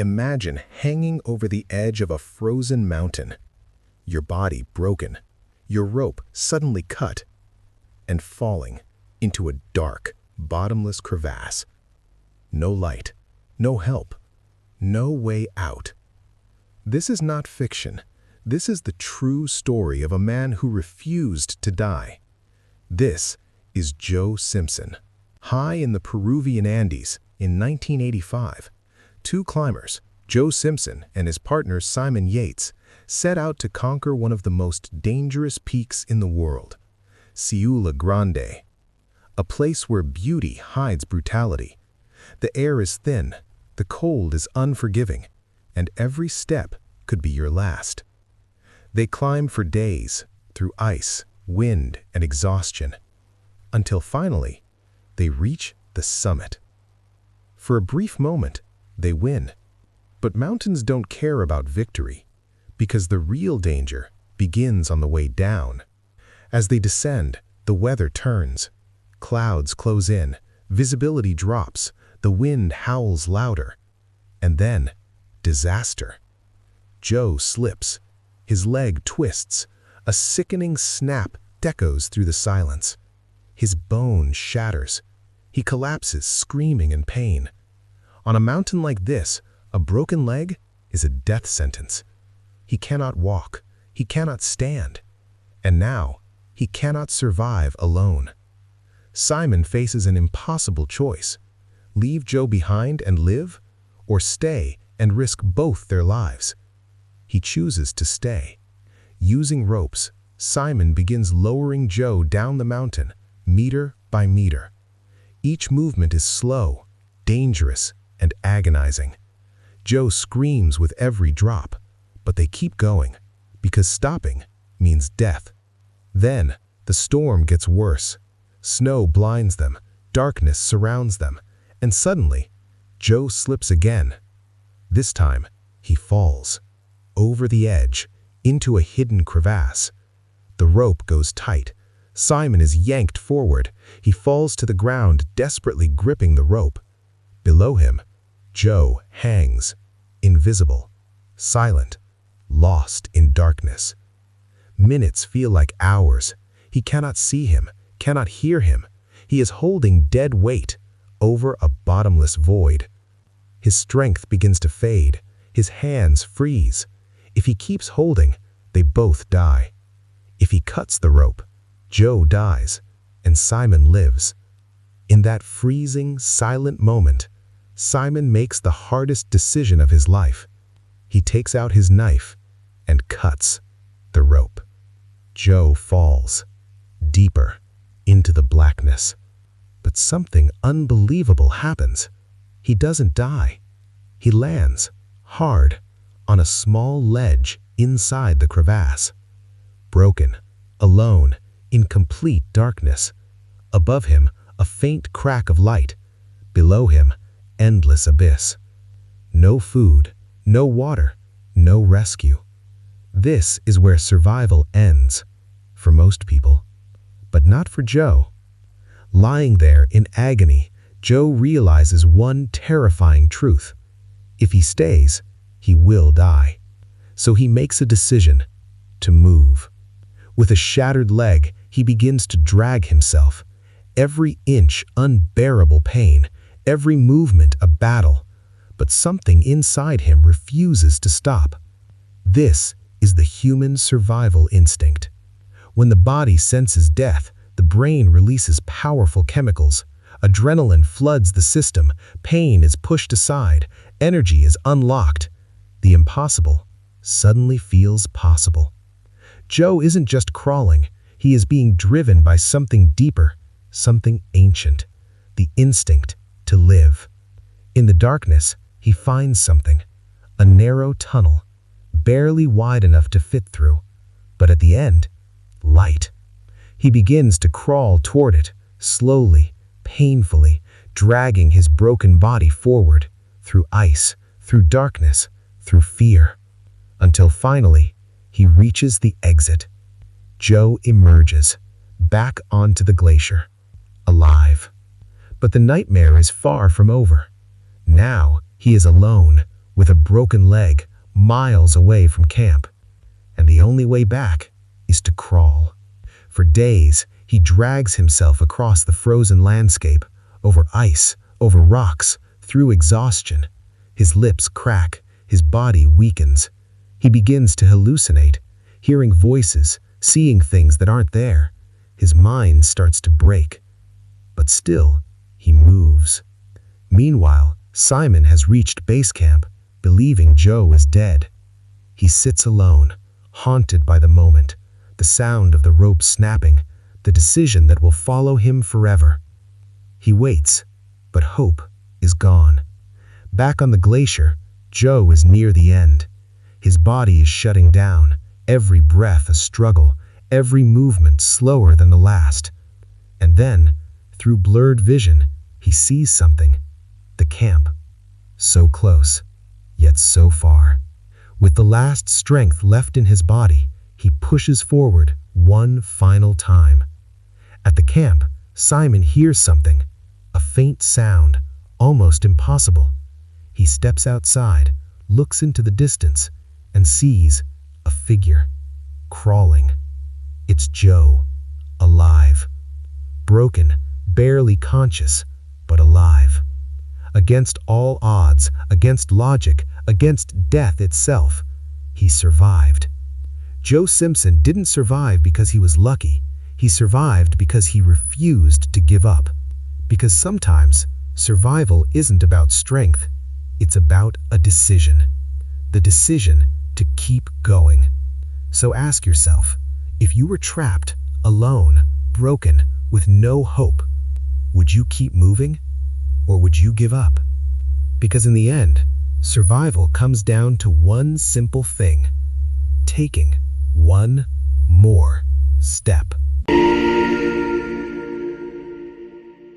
Imagine hanging over the edge of a frozen mountain, your body broken, your rope suddenly cut, and falling into a dark, bottomless crevasse. No light, no help, no way out. This is not fiction. This is the true story of a man who refused to die. This is Joe Simpson. High in the Peruvian Andes in 1985, two climbers, Joe Simpson and his partner Simon Yates, set out to conquer one of the most dangerous peaks in the world, Ciudad Grande, a place where beauty hides brutality. The air is thin, the cold is unforgiving, and every step could be your last. They climb for days, through ice, wind, and exhaustion, until finally, they reach the summit. For a brief moment, they win. But mountains don't care about victory, because the real danger begins on the way down. As they descend, the weather turns. Clouds close in, visibility drops, the wind howls louder. And then, disaster. Joe slips. His leg twists. A sickening snap echoes through the silence. His bone shatters. He collapses, screaming in pain. On a mountain like this, a broken leg is a death sentence. He cannot walk. He cannot stand. And now, he cannot survive alone. Simon faces an impossible choice: leave Joe behind and live, or stay and risk both their lives. He chooses to stay. Using ropes, Simon begins lowering Joe down the mountain, meter by meter. Each movement is slow, dangerous, and agonizing. Joe screams with every drop, but they keep going, because stopping means death. Then, the storm gets worse. Snow blinds them, darkness surrounds them, and suddenly, Joe slips again. This time, he falls. Over the edge, into a hidden crevasse. The rope goes tight. Simon is yanked forward. He falls to the ground, desperately gripping the rope. Below him, Joe hangs, invisible, silent, lost in darkness. Minutes feel like hours. He cannot see him, cannot hear him. He is holding dead weight over a bottomless void. His strength begins to fade. His hands freeze. If he keeps holding, they both die. If he cuts the rope, Joe dies, and Simon lives. In that freezing, silent moment, Simon makes the hardest decision of his life. He takes out his knife and cuts the rope. Joe falls, deeper, into the blackness. But something unbelievable happens. He doesn't die. He lands, hard, on a small ledge inside the crevasse. Broken, alone, in complete darkness. Above him, a faint crack of light. Below him, endless abyss. No food, no water, no rescue. This is where survival ends, for most people. But not for Joe. Lying there in agony, Joe realizes one terrifying truth. If he stays, he will die. So he makes a decision to move. With a shattered leg, he begins to drag himself. Every inch unbearable pain, every movement a battle. But something inside him refuses to stop. This is the human survival instinct. When the body senses death, the brain releases powerful chemicals. Adrenaline floods the system, pain is pushed aside, energy is unlocked. The impossible suddenly feels possible. Joe isn't just crawling, he is being driven by something deeper, something ancient, the instinct to live. In the darkness, he finds something, a narrow tunnel, barely wide enough to fit through, but at the end, light. He begins to crawl toward it, slowly, painfully, dragging his broken body forward, through ice, through darkness, through fear, until finally, he reaches the exit. Joe emerges, back onto the glacier, alive. But the nightmare is far from over. Now, he is alone, with a broken leg, miles away from camp. And the only way back is to crawl. For days, he drags himself across the frozen landscape, over ice, over rocks, through exhaustion. His lips crack, his body weakens. He begins to hallucinate, hearing voices, seeing things that aren't there. His mind starts to break. But still, he moves. Meanwhile, Simon has reached base camp, believing Joe is dead. He sits alone, haunted by the moment, the sound of the rope snapping, the decision that will follow him forever. He waits, but hope is gone. Back on the glacier, Joe is near the end. His body is shutting down, every breath a struggle, every movement slower than the last. And then, through blurred vision, he sees something. The camp. So close, yet so far. With the last strength left in his body, he pushes forward one final time. At the camp, Simon hears something, a faint sound, almost impossible. He steps outside, looks into the distance, and sees a figure, crawling. It's Joe, alive. Broken, barely conscious, but alive. Against all odds, against logic, against death itself, he survived. Joe Simpson didn't survive because he was lucky. He survived because he refused to give up. Because sometimes, survival isn't about strength. It's about a decision. The decision to keep going. So ask yourself, if you were trapped, alone, broken, with no hope, would you keep moving? Or would you give up? Because in the end, survival comes down to one simple thing: taking one more step.